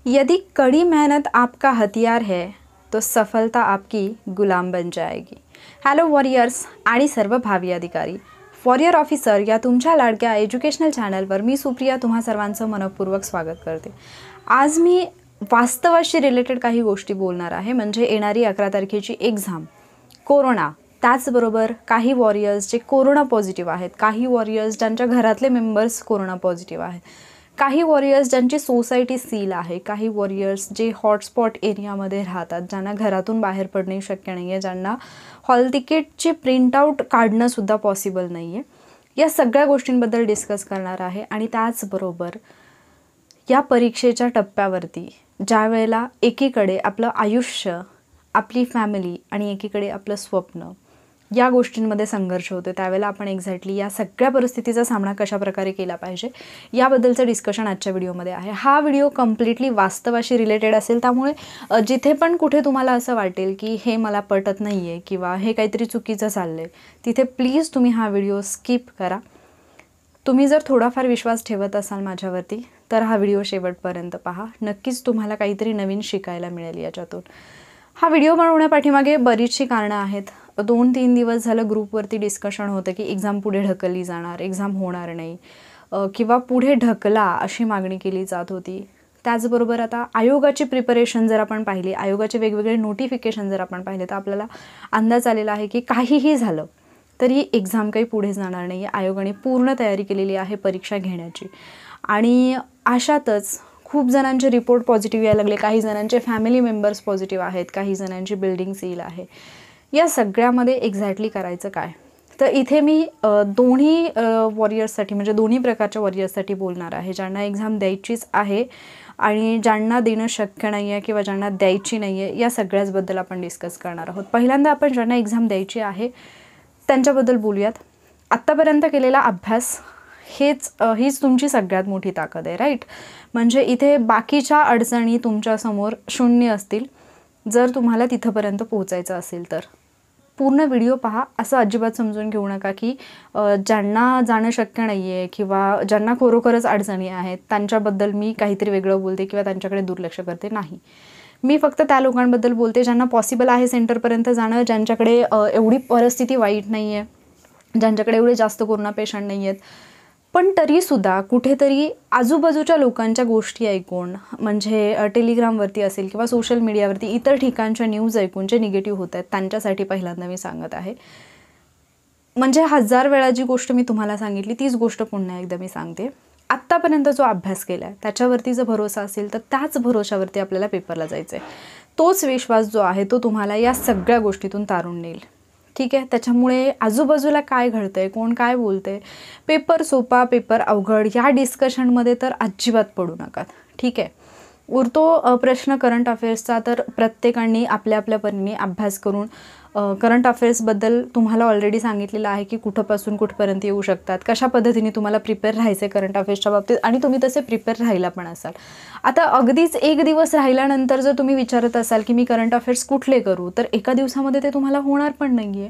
यदि कड़ी मेहनत आपका हथियार है तो सफलता आपकी गुलाम बन जाएगी। हॅलो वॉरियर्स आणि सर्व भावी अधिकारी, वॉरियर ऑफिसर या तुमच्या लाडक्या एज्युकेशनल चॅनलवर मी सुप्रिया तुम्हा सर्वांचं मनपूर्वक स्वागत करते। आज मी वास्तवाशी रिलेटेड काही गोष्टी बोलणार आहे, म्हणजे येणारी 11 तारखेची एक्झाम, कोरोना, त्याचबरोबर काही वॉरियर्स जे कोरोना पॉझिटिव्ह आहेत, काही वॉरियर्स ज्यांच्या घरातले मेंबर्स कोरोना पॉझिटिव्ह आहेत, काही वॉरियर्स ज्यांची सोसायटी सील आहे, काही वॉरियर्स जे हॉटस्पॉट एरियामध्ये राहतात, ज्यांना घरातून बाहेर पडणे शक्य नाही आहे, ज्यांना हॉल तिकीटची प्रिंटआउट काढणंसुद्धा पॉसिबल नाही आहे, या सगळ्या गोष्टींबद्दल डिस्कस करणार आहे। आणि त्याचबरोबर या परीक्षेच्या टप्प्यावरती ज्या वेळेला एकीकडे आपलं आयुष्य, आपली फॅमिली आणि एकीकडे आपलं स्वप्न, या गोष्टींमध्ये संघर्ष होतो, त्यावेळेला आपण एक्झॅक्टली या सगळ्या परिस्थितीचा सामना कशा प्रकारे केला पाहिजे याबद्दलचं डिस्कशन आजच्या व्हिडिओमध्ये आहे। हा व्हिडिओ कम्प्लिटली वास्तवाशी रिलेटेड असेल, त्यामुळे जिथे पण कुठे तुम्हाला असं वाटेल की हे मला पटत नाही आहे किंवा हे काहीतरी चुकीचं चाललं आहे, तिथे प्लीज तुम्ही हा व्हिडिओ स्किप करा। तुम्ही जर थोडाफार विश्वास ठेवत असाल माझ्यावरती तर हा व्हिडिओ शेवटपर्यंत पहा, नक्कीच तुम्हाला काहीतरी नवीन शिकायला मिळेल याच्यातून। हा व्हिडिओ बनवण्यापाठीमागे बरीचशी कारणं आहेत। 2-3 दिवस झालं ग्रुपवरती डिस्कशन होतं की एक्झाम पुढे ढकलली जाणार, एक्झाम होणार नाही किंवा पुढे ढकला अशी मागणी केली जात होती। त्याचबरोबर आता आयोगाची प्रिपरेशन जर आपण पाहिली, आयोगाचे वेगवेगळे नोटिफिकेशन जर आपण पाहिले, तर आपल्याला अंदाज आलेला आहे की काहीही झालं तरी एक्झाम काही पुढे जाणार नाही आहे। आयोगाने पूर्ण तयारी केलेली आहे परीक्षा घेण्याची, आणि अशातच खूप जणांचे रिपोर्ट पॉझिटिव्ह यायला लागले, काही जणांचे फॅमिली मेंबर्स पॉझिटिव्ह आहेत, काही जणांची बिल्डिंग सील आहे। या सगळ्यामध्ये एक्झॅक्टली करायचं काय, तर इथे मी दोन्ही वॉरियर्ससाठी, म्हणजे दोन्ही प्रकारच्या वॉरियर्ससाठी बोलणार आहे, ज्यांना एक्झाम द्यायचीच आहे आणि ज्यांना देणं शक्य नाही आहे किंवा ज्यांना द्यायची नाही आहे, या सगळ्याचबद्दल आपण डिस्कस करणार आहोत। पहिल्यांदा आपण ज्यांना एक्झाम द्यायची आहे त्यांच्याबद्दल बोलूयात। आत्तापर्यंत केलेला अभ्यास हीच तुमची सगळ्यात मोठी ताकद आहे, राईट। म्हणजे इथे बाकीच्या अडचणी तुमच्यासमोर शून्य असतील जर तुम्हाला तिथंपर्यंत पोहोचायचं असेल तर। पूर्ण व्हिडिओ पहा, असं अजिबात समजून घेऊ नका की ज्यांना जाणं शक्य नाही आहे किंवा ज्यांना खरोखरच अडचणी आहेत त्यांच्याबद्दल मी काहीतरी वेगळं बोलते किंवा त्यांच्याकडे दुर्लक्ष करते, नाही। मी फक्त त्या लोकांबद्दल बोलते ज्यांना पॉसिबल आहे सेंटरपर्यंत जाणं, ज्यांच्याकडे एवढी परिस्थिती वाईट नाही आहे, ज्यांच्याकडे एवढे जास्त कोरोना पेशंट नाही आहेत, पण तरीसुद्धा कुठेतरी आजूबाजूच्या लोकांच्या गोष्टी ऐकून, म्हणजे टेलिग्रामवरती असेल किंवा सोशल मीडियावरती इतर ठिकाणच्या न्यूज ऐकून जे निगेटिव्ह होत आहेत त्यांच्यासाठी पहिल्यांदा मी सांगत आहे। म्हणजे 1000 वेळा जी गोष्ट मी तुम्हाला सांगितली तीच गोष्ट पुन्हा एकदा मी सांगते। आत्तापर्यंत जो अभ्यास केला आहे त्याच्यावरती जर भरोसा असेल तर त्याच भरोशावरती आपल्याला पेपरला जायचं आहे। तोच विश्वास जो आहे तो तुम्हाला या सगळ्या गोष्टीतून तारून नेईल, ठीक आहे। त्याच्यामुळे आजूबाजूला काय घडतंय, कोण काय बोलतंय, पेपर सोपा पेपर अवघड या डिस्कशनमध्ये तर अजिबात पडू नका, ठीक आहे। उरतो प्रश्न करंट अफेअर्सचा, तर प्रत्येकाने आपल्या आपल्या परीने अभ्यास करून करंट अफेअर्सबद्दल तुम्हाला ऑलरेडी सांगितलेलं आहे की कुठंपासून कुठपर्यंत येऊ शकतात, कशा पद्धतीने तुम्हाला प्रिपेअर राहायचं आहे करंट अफेअर्सच्या बाबतीत, आणि तुम्ही तसे प्रिपेअर राहिला पण असाल। आता अगदीच एक दिवस राहिल्यानंतर जर तुम्ही विचारत असाल की मी करंट अफेअर्स कुठले करू, तर एका दिवसामध्ये ते तुम्हाला होणार पण नाही आहे,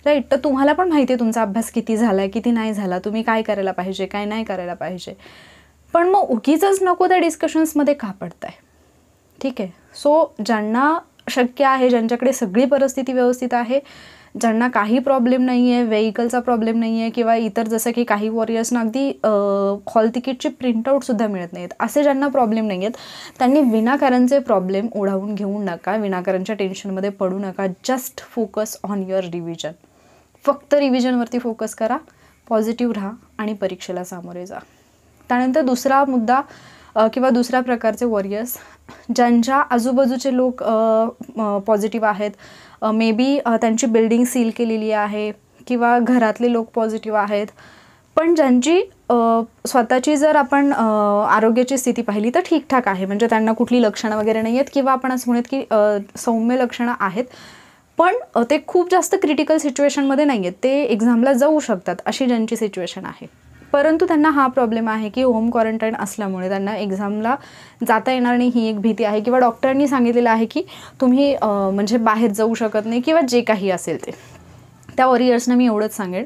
राईट। तर तुम्हाला पण माहिती आहे तुमचा अभ्यास किती झाला आहे, किती नाही झाला, तुम्ही काय करायला पाहिजे, काय नाही करायला पाहिजे, पण मग उगीचच नको त्या डिस्कशन्समध्ये का पडताय, ठीक आहे। सो ज्यांना शक्य आहे, ज्यांच्याकडे सगळी परिस्थिती व्यवस्थित आहे, ज्यांना काही प्रॉब्लेम नाही आहे, व्हेकलचा प्रॉब्लेम नाही आहे किंवा इतर, जसं की काही वॉरियर्सना अगदी हॉल तिकीटची प्रिंटआउटसुद्धा मिळत नाहीत, असे ज्यांना प्रॉब्लेम नाही आहेत त्यांनी विनाकारणचे प्रॉब्लेम ओढावून घेऊ नका, विनाकारणच्या टेन्शनमध्ये पडू नका। Just focus on your revision, फक्त रिव्हिजनवरती फोकस करा, पॉझिटिव्ह राहा आणि परीक्षेला सामोरे जा। त्यानंतर दुसरा मुद्दा किंवा दुसऱ्या प्रकारचे वॉरियर्स, ज्यांच्या आजूबाजूचे लोक पॉझिटिव्ह आहेत, मे बी त्यांची बिल्डिंग सील केलेली आहे किंवा घरातले लोक पॉझिटिव्ह आहेत, पण ज्यांची स्वतःची जर आपण आरोग्याची स्थिती पाहिली तर ठीकठाक आहे, म्हणजे त्यांना कुठली लक्षणं वगैरे नाही आहेत किंवा आपण असं म्हणूयात की सौम्य लक्षणं आहेत, पण ते खूप जास्त क्रिटिकल सिच्युएशनमध्ये नाही आहेत, ते एक्झामला जाऊ शकतात अशी ज्यांची सिच्युएशन आहे, परंतु त्यांना हा प्रॉब्लेम आहे की होम क्वारंटाईन असल्यामुळे त्यांना एक्झामला जाता येणार नाही ही एक भीती आहे, किंवा डॉक्टरांनी सांगितलेलं आहे की तुम्ही म्हणजे बाहेर जाऊ शकत नाही किंवा जे काही असेल ते। त्या वॉरियर्सना मी एवढंच सांगेन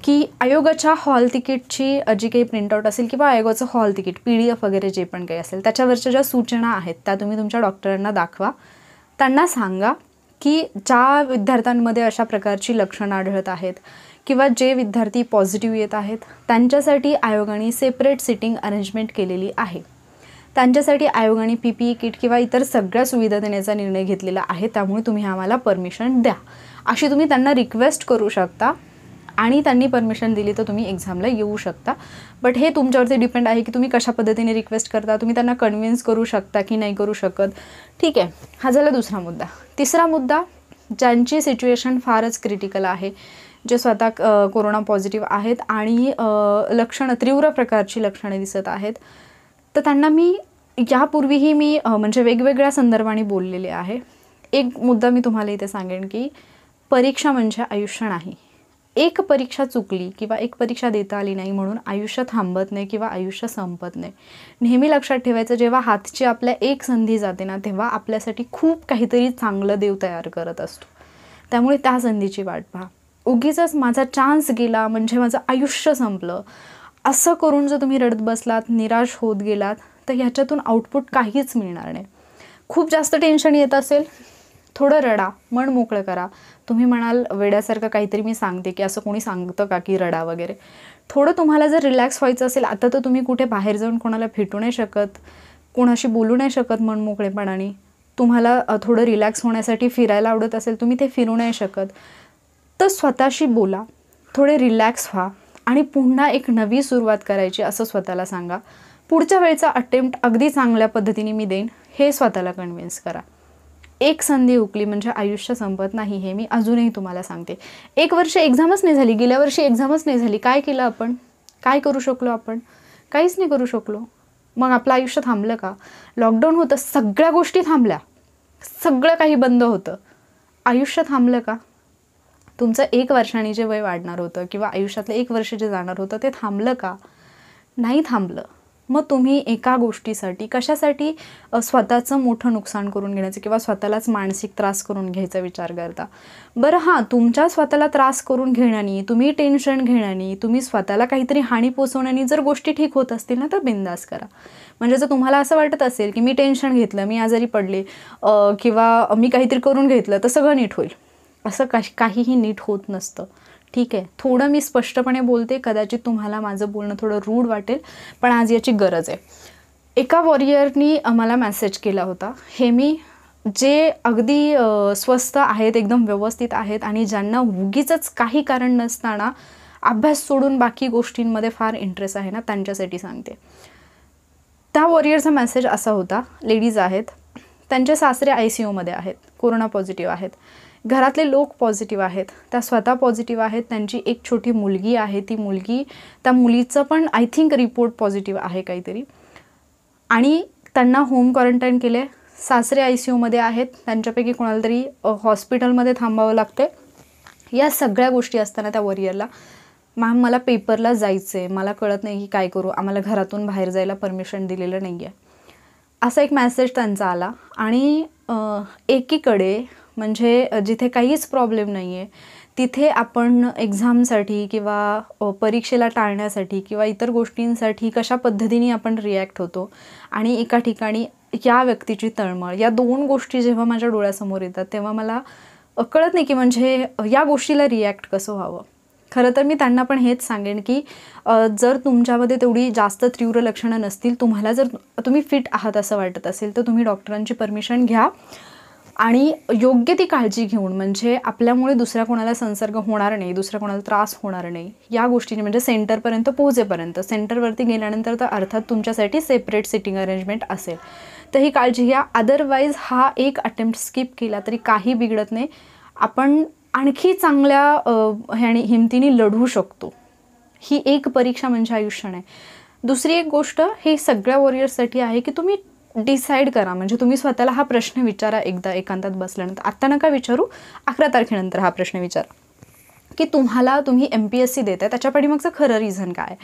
की आयोगाच्या हॉल तिकीटची जी काही प्रिंटआउट असेल किंवा आयोगाचं हॉल तिकीट PDF वगैरे जे पण काही असेल त्याच्यावरच्या ज्या सूचना आहेत त्या तुम्ही तुमच्या डॉक्टरांना दाखवा. त्यांना सांगा की ज्या विद्यार्थ्यांमध्ये अशा प्रकारची लक्षणं आढळत आहेत किंवा जे विद्यार्थी पॉझिटिव्ह येत आहेत त्यांच्यासाठी आयोगाने सेपरेट सिटिंग अरेंजमेंट केलेली आहे. त्यांच्यासाठी आयोगाने PPE किट किंवा इतर सगळ्या सुविधा देण्याचा निर्णय घेतलेला आहे. त्यामुळे तुम्ही आम्हाला परमिशन द्या अशी तुम्ही त्यांना रिक्वेस्ट करू शकता आणि त्यांनी परमिशन दिली तर तुम्ही एक्झामला येऊ शकता. बट हे तुमच्यावरती डिपेंड आहे की तुम्ही कशा पद्धतीने रिक्वेस्ट करता. तुम्ही त्यांना कन्व्हिन्स करू शकता की नाही करू शकत. ठीक आहे, हा झाला दुसरा मुद्दा. तिसरा मुद्दा, ज्यांची सिच्युएशन फारच क्रिटिकल आहे, जे स्वतः कोरोना पॉझिटिव्ह आहेत आणि लक्षणं तीव्र प्रकारची लक्षणे दिसत आहेत, तर त्यांना मी यापूर्वीही मी म्हणजे वेगवेगळ्या संदर्भाने बोललेले आहे. एक मुद्दा मी तुम्हाला इथे सांगेन की परीक्षा म्हणजे आयुष्य नाही. एक परीक्षा चुकली किंवा एक परीक्षा देता आली नाही म्हणून आयुष्य थांबत नाही किंवा आयुष्य संपत नाही. नेहमी लक्षात ठेवायचं, जेव्हा हातची आपल्या एक संधी जाते ना तेव्हा आपल्यासाठी खूप काहीतरी चांगलं देव तयार करत असतो. त्यामुळे त्या संधीची वाट पहा. उगीचच माझा चान्स गेला म्हणजे माझं आयुष्य संपलं असं करून जर तुम्ही रडत बसलात, निराश होत गेलात, तर ह्याच्यातून आउटपुट काहीच मिळणार नाही. खूप जास्त टेन्शन येत असेल, थोडं रडा, मन मोकळं करा. तुम्ही म्हणाल वेड्यासारखं काहीतरी मी सांगते की असं कोणी सांगतं का की रडा वगैरे. थोडं तुम्हाला जर रिलॅक्स व्हायचं असेल, आता तर तुम्ही कुठे बाहेर जाऊन कोणाला भेटू नाही शकत, कोणाशी बोलू नाही शकत मन मोकळेपणाने. तुम्हाला थोडं रिलॅक्स होण्यासाठी फिरायला आवडत असेल, तुम्ही ते फिरू नाही शकत, तर स्वतःशी बोला, थोडे रिलॅक्स व्हा आणि पुन्हा एक नवी सुरुवात करायची असं स्वतःला सांगा. पुढच्या वेळचा अटेम्प्ट अगदी चांगल्या पद्धतीने मी देईन हे स्वतःला कन्व्हिन्स करा. एक संधी हुकली म्हणजे आयुष्य संपत नाही, हे मी अजूनही तुम्हाला सांगते. 1 वर्ष एक्झामच नाही झाली, गेल्या वर्षी एक्झामच नाही झाली, काय केलं आपण? काय करू शकलो आपण? काहीच नाही करू शकलो. मग आपलं आयुष्य थांबलं का? लॉकडाऊन होतं, सगळ्या गोष्टी थांबल्या, सगळं काही बंद होतं, आयुष्य थांबलं का? तुमचं 1 वर्षाने जे वय वाढणार होतं किंवा आयुष्यातलं 1 वर्ष जे जाणार होतं ते थांबलं का? नाही थांबलं. मग तुम्ही एका गोष्टीसाठी कशासाठी स्वतःचं मोठं नुकसान करून घेण्याचं किंवा स्वतःलाच मानसिक त्रास करून घ्यायचा विचार करता? बरं हां, तुमच्या स्वतःला त्रास करून घेण्यानी, तुम्ही टेन्शन घेण्यानी, तुम्ही स्वतःला काहीतरी हानी पोचवण्यानी जर गोष्टी ठीक होत असतील ना तर बिंदास करा. म्हणजे जर तुम्हाला असं वाटत असेल की मी टेन्शन घेतलं, मी आजारी पडले किंवा मी काहीतरी करून घेतलं तर सगळं नीट होईल, असं काहीही नीट होत नसतं. ठीक आहे, थोडं मी स्पष्टपणे बोलते, कदाचित तुम्हाला माझं बोलणं थोडं रूड वाटेल, पण आज याची गरज आहे. एका वॉरियरनी मला मेसेज केला होता. हे मी जे अगदी स्वस्थ आहेत, एकदम व्यवस्थित आहेत आणि ज्यांना उगीचच काही कारण नसताना अभ्यास सोडून बाकी गोष्टींमध्ये फार इंटरेस्ट आहे ना, त्यांच्यासाठी सांगते. त्या वॉरियरचा मेसेज असा होता, लेडीज आहेत, त्यांचे सासरे ICUमध्ये आहेत, कोरोना पॉझिटिव्ह आहेत, घरातले लोक पॉझिटिव्ह आहेत, त्या स्वतः पॉझिटिव्ह आहेत, त्यांची एक छोटी मुलगी आहे, त्या मुलीचं पण आय थिंक रिपोर्ट पॉझिटिव्ह आहे काहीतरी, आणि त्यांना होम क्वारंटाईन केले. सासरे ICUमध्ये आहेत, त्यांच्यापैकी कोणाला तरी हॉस्पिटलमध्ये थांबावं लागते. या सगळ्या गोष्टी असताना त्या वॉरियरला, मॅम मला पेपरला जायचं आहे, मला कळत नाही की काय करू, आम्हाला घरातून बाहेर जायला परमिशन दिलेलं नाही आहे, असा एक मेसेज त्यांचा आला. आणि एकीकडे म्हणजे जिथे काहीच प्रॉब्लेम नाही आहे तिथे आपण एक्झामसाठी किंवा परीक्षेला टाळण्यासाठी किंवा इतर गोष्टींसाठी कशा पद्धतीने आपण रिॲक्ट होतो, आणि एका ठिकाणी या व्यक्तीची तळमळ, या 2 गोष्टी जेव्हा माझ्या डोळ्यासमोर येतात तेव्हा मला कळत नाही की म्हणजे या गोष्टीला रिॲक्ट कसं व्हावं. खरं तर मी त्यांना पण हेच सांगेन की जर तुमच्यामध्ये तेवढी जास्त तीव्र लक्षणं नसतील, तुम्हाला जर तुम्ही फिट आहात असं वाटत असेल तर तुम्ही डॉक्टरांची परमिशन घ्या आणि योग्य ती काळजी घेऊन, म्हणजे आपल्यामुळे दुसऱ्या कोणाला संसर्ग होणार नाही, दुसऱ्या कोणाला त्रास होणार नाही, या गोष्टीने म्हणजे सेंटरपर्यंत पोहोचेपर्यंत. सेंटरवरती गेल्यानंतर तर अर्थात तुमच्यासाठी सेपरेट सिटिंग अरेंजमेंट असेल, तर ही काळजी घ्या. अदरवाईज हा एक अटेम्प्ट स्किप केला तरी काही बिघडत नाही, आपण आणखी चांगल्या हिमतीने लढू शकतो. ही एक परीक्षा म्हणजे आयुष्य नाही. दुसरी एक गोष्ट हे सगळ्या वॉरियर्ससाठी आहे की तुम्ही डिसाईड करा, म्हणजे तुम्ही स्वतःला हा प्रश्न विचारा एकदा एकांतात बसल्यानंतर. आत्ता नका विचारू, 11 तारखेनंतर हा प्रश्न विचारा की तुम्ही MPSC देताय, त्याच्या पाठीमागचं खरं रिझन काय.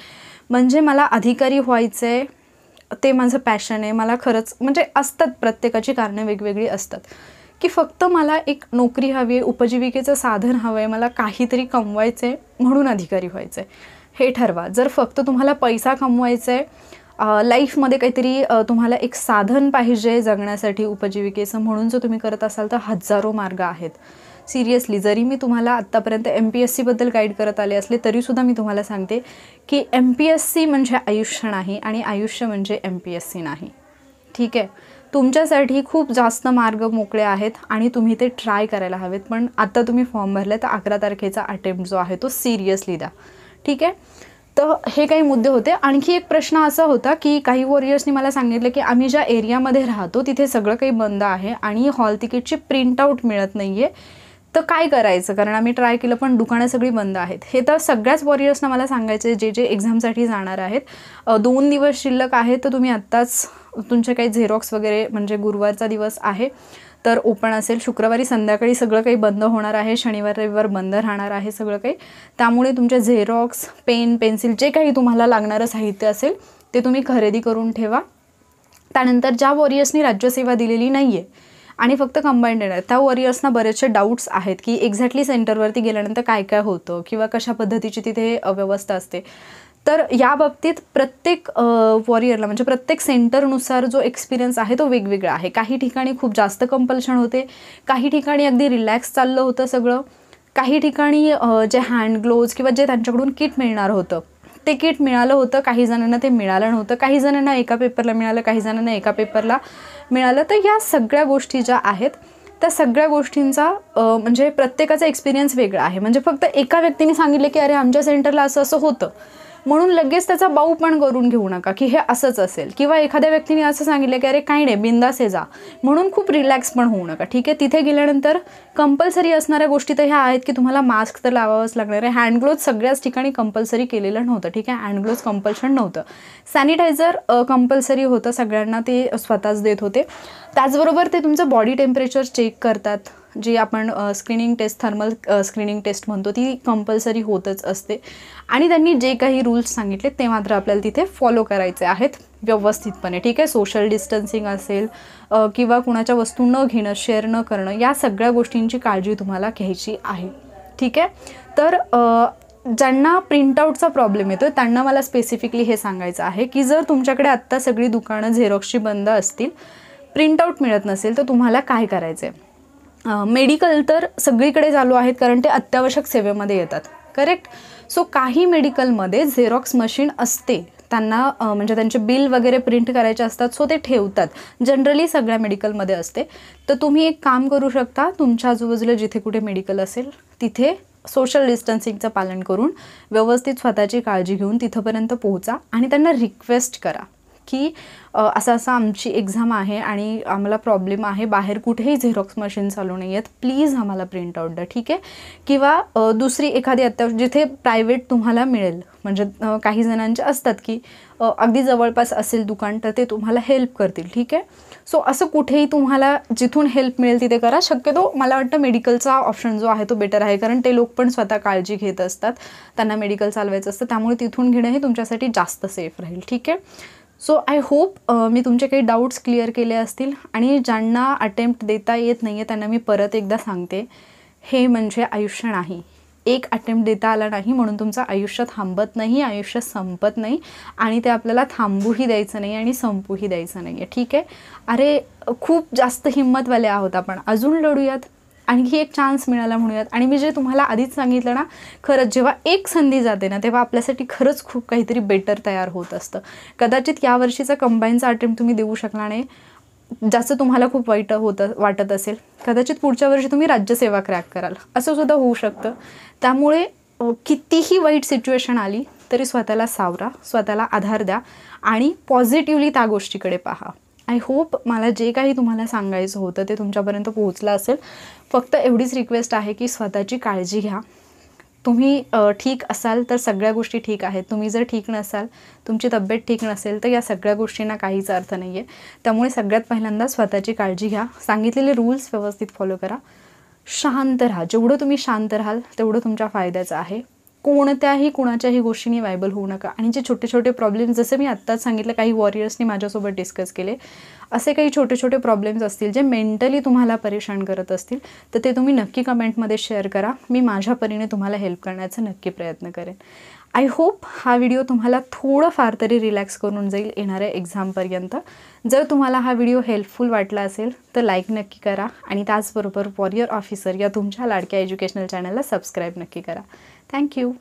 म्हणजे मला अधिकारी व्हायचं आहे, ते माझं पॅशन आहे, मला खरंच म्हणजे असतात, प्रत्येकाची कारणं वेगवेगळी असतात, की फक्त मला एक नोकरी हवी आहे, उपजीविकेचं साधन हवं आहे, मला काहीतरी कमवायचं आहे म्हणून अधिकारी व्हायचं आहे, हे ठरवा. जर फक्त तुम्हाला पैसा कमवायचा आहे, लाईफमध्ये काहीतरी तुम्हाला एक साधन पाहिजे जगण्यासाठी उपजीविकेचं म्हणून जर तुम्ही करत असाल तर हजारो मार्ग आहेत. सिरियसली, जरी मी तुम्हाला आत्तापर्यंत MPSC बद्दल गाईड करत आले असले तरीसुद्धा मी तुम्हाला सांगते की MPSC म्हणजे आयुष्य नाही आणि आयुष्य म्हणजे MPSC नाही. ठीक आहे, तुमच्यासाठी खूप जास्त मार्ग मोकळे आहेत आणि तुम्ही ते ट्राय करायला हवेत. पण आता तुम्ही फॉर्म भरले तर 11 तारखेचा अटेम्प्ट जो आहे तो सिरियसली द्या. ठीक आहे, तर हे काही मुद्दे होते. आणखी एक प्रश्न असा होता की काही वॉरियर्सनी मला सांगितलं की आम्ही ज्या एरियामध्ये राहतो तिथे सगळं काही बंद आहे आणि हॉल तिकीटची प्रिंटआउट मिळत नाही आहे, तर काय करायचं, कारण आम्ही ट्राय केलं पण दुकानं सगळी बंद आहेत. हे तर सगळ्याच वॉरियर्सना मला सांगायचं जे जे एक्झामसाठी जाणार आहेत. 2 दिवस शिल्लक आहेत, तर तुम्ही आत्ताच तुमचे काही झेरॉक्स वगैरे, म्हणजे गुरुवारचा दिवस आहे तर ओपन असेल, शुक्रवारी संध्याकाळी सगळं काही बंद होणार आहे, शनिवार रविवार बंद राहणार आहे सगळं काही. त्यामुळे तुमचे झेरॉक्स, पेन, पेन्सिल जे काही तुम्हाला लागणारं साहित्य असेल ते तुम्ही खरेदी करून ठेवा. त्यानंतर ज्या वॉरियर्सनी राज्यसेवा दिलेली नाही आहे आणि फक्त कंबाईंड येणार, त्या वॉरियर्सना बरेचसे डाऊट्स आहेत की एक्झॅक्टली सेंटरवरती गेल्यानंतर काय काय होतं किंवा कशा पद्धतीची तिथे व्यवस्था असते. तर या बाबतीत प्रत्येक वॉरियरला, म्हणजे प्रत्येक सेंटरनुसार जो एक्सपिरियन्स आहे तो वेगवेगळा आहे. काही ठिकाणी खूप जास्त कंपल्शन होते, काही ठिकाणी अगदी रिलॅक्स चाललं होतं सगळं, काही ठिकाणी जे हँड ग्लोव्ज किंवा जे त्यांच्याकडून किट मिळणार होतं ते किट मिळालं होतं, काही जणांना ते मिळालं नव्हतं, काही जणांना एका पेपरला मिळालं, काही जणांना एका पेपरला मिळालं. तर या सगळ्या गोष्टी ज्या आहेत त्या सगळ्या गोष्टींचा म्हणजे प्रत्येकाचा एक्सपिरियन्स वेगळा आहे. म्हणजे फक्त एका व्यक्तीने सांगितले की अरे आमच्या सेंटरला असं असं होतं म्हणून लगेच त्याचा बाऊ पण करून घेऊ नका की हे असंच असेल, किंवा एखाद्या व्यक्तीने असं सांगितलं की अरे काही नाही बिंदास जा म्हणून खूप रिलॅक्स पण होऊ नका. ठीक आहे, तिथे गेल्यानंतर कंपल्सरी असणाऱ्या गोष्टी तर ह्या आहेत की तुम्हाला मास्क तर लावावंच लागणार आहे. हँड ग्लोव्ज सगळ्याच ठिकाणी कंपल्सरी केलेलं नव्हतं. ठीक आहे, हँड ग्लोव्ज कंपल्शन नव्हतं. सॅनिटायझर कंपल्सरी होतं, सगळ्यांना ते स्वतःच देत होते. त्याचबरोबर ते तुमचं बॉडी टेम्परेचर चेक करतात, जी आपण screening test, thermal screening test म्हणतो, ती कंपल्सरी होतच असते. आणि त्यांनी जे काही रूल्स सांगितले ते मात्र आपल्याला तिथे फॉलो करायचे आहेत व्यवस्थितपणे. ठीक आहे, सोशल डिस्टन्सिंग असेल किंवा कुणाच्या वस्तू न घेणं, शेअर न करणं, या सगळ्या गोष्टींची काळजी तुम्हाला घ्यायची आहे. ठीक आहे, तर ज्यांना प्रिंटआउटचा प्रॉब्लेम येतो त्यांना मला स्पेसिफिकली हे सांगायचं आहे की जर तुमच्याकडे आत्ता सगळी दुकानं झेरॉक्सची बंद असतील, प्रिंटआउट मिळत नसेल, तर तुम्हाला काय करायचं आहे. मेडिकल तर सगळीकडे चालू आहेत कारण ते अत्यावश्यक सेवेमध्ये येतात. करेक्ट. सो काही मेडिकलमध्ये झेरॉक्स मशीन असते, त्यांना म्हणजे त्यांचे बिल वगैरे प्रिंट करायचे असतात, सो ते ठेवतात. जनरली सगळ्या मेडिकलमध्ये असते. तर तुम्ही एक काम करू शकता, तुमच्या आजूबाजूला जिथे कुठे मेडिकल असेल तिथे सोशल डिस्टन्सिंगचं पालन करून व्यवस्थित स्वतःची काळजी घेऊन तिथंपर्यंत पोहोचा आणि त्यांना रिक्वेस्ट करा की असं असं आमची एक्झाम आहे आणि आम्हाला प्रॉब्लेम आहे, बाहेर कुठेही झेरॉक्स मशीन चालू नाही आहेत, प्लीज आम्हाला प्रिंटआउट द्या. ठीक आहे, किंवा दुसरी एखादी जिथे प्रायव्हेट तुम्हाला मिळेल, म्हणजे काही जणांचे असतात की अगदी जवळपास असेल दुकान तर ते तुम्हाला हेल्प करतील. ठीक आहे, सो असं कुठेही तुम्हाला जिथून हेल्प मिळेल तिथे करा. शक्यतो मला वाटतं मेडिकलचा ऑप्शन जो आहे तो बेटर आहे, कारण ते लोक पण स्वतः काळजी घेत असतात, त्यांना मेडिकल चालवायचं असतं, त्यामुळे तिथून घेणं हे तुमच्यासाठी जास्त सेफ राहील. ठीक आहे, सो आय होप मी तुमचे काही डाऊट्स क्लिअर केले असतील. आणि ज्यांना अटेम्प्ट देता येत नाही आहे त्यांना मी परत एकदा सांगते, हे म्हणजे आयुष्य नाही. एक अटेम्प्ट देता आला नाही म्हणून तुमचं आयुष्य थांबत नाही, आयुष्य संपत नाही आणि ते आपल्याला थांबूही द्यायचं नाही आणि संपूही द्यायचं नाही आहे. ठीक आहे, अरे खूप जास्त हिंमतवाले आहोत आपण, अजून लढूयात, आणखी एक चान्स मिळाला म्हणूयात. आणि मी जे तुम्हाला आधीच सांगितलं ना, खरंच जेव्हा एक संधी जाते ना तेव्हा आपल्यासाठी खरंच खूप काहीतरी बेटर तयार होत असतं. कदाचित यावर्षीचा कंबाईनचा अटेम्प्ट तुम्ही देऊ शकला नाही, ज्याचं तुम्हाला खूप वाईट वाटत असेल, कदाचित पुढच्या वर्षी तुम्ही राज्यसेवा क्रॅक कराल, असं सुद्धा होऊ शकतं. त्यामुळे कितीही वाईट सिच्युएशन आली तरी स्वतःला सावरा, स्वतःला आधार द्या आणि पॉझिटिव्हली त्या गोष्टीकडे पहा. आय होप मला जे काही तुम्हाला सांगायचं होतं ते तुमच्यापर्यंत पोहोचलं असेल. फक्त एवढीच रिक्वेस्ट आहे की स्वतःची काळजी घ्या. तुम्ही ठीक असाल तर सगळ्या गोष्टी ठीक आहेत, तुम्ही जर ठीक नसाल, तुमची तब्येत ठीक नसेल तर या सगळ्या गोष्टींना काहीच अर्थ नाही आहे. त्यामुळे सगळ्यात पहिल्यांदा स्वतःची काळजी घ्या, सांगितलेले रूल्स व्यवस्थित फॉलो करा, शांत राहा. जेवढं तुम्ही शांत राहाल तेवढं तुमच्या फायद्याचं आहे. कोणत्याही कुणाच्याही गोष्टींनी वायबल होऊ नका. आणि जे छोटे छोटे प्रॉब्लेम्स, जसं मी आत्ताच सांगितलं, काही वॉरियर्सनी माझ्यासोबत डिस्कस केले, असे काही छोटे छोटे प्रॉब्लेम्स असतील जे मेंटली तुम्हाला परेशान करत असतील, तर ते तुम्ही नक्की कमेंटमध्ये शेअर करा. मी माझ्या परीने तुम्हाला हेल्प करण्याचा नक्की प्रयत्न करेन. आय होप हा व्हिडिओ तुम्हाला थोडंफार तरी रिलॅक्स करून जाईल येणाऱ्या एक्झामपर्यंत. जर तुम्हाला हा व्हिडिओ हेल्पफुल वाटला असेल तर लाईक नक्की करा आणि त्याचबरोबर वॉरियर ऑफिसर या तुमच्या लाडक्या एज्युकेशनल चॅनलला सबस्क्राईब नक्की करा. थँक्यू.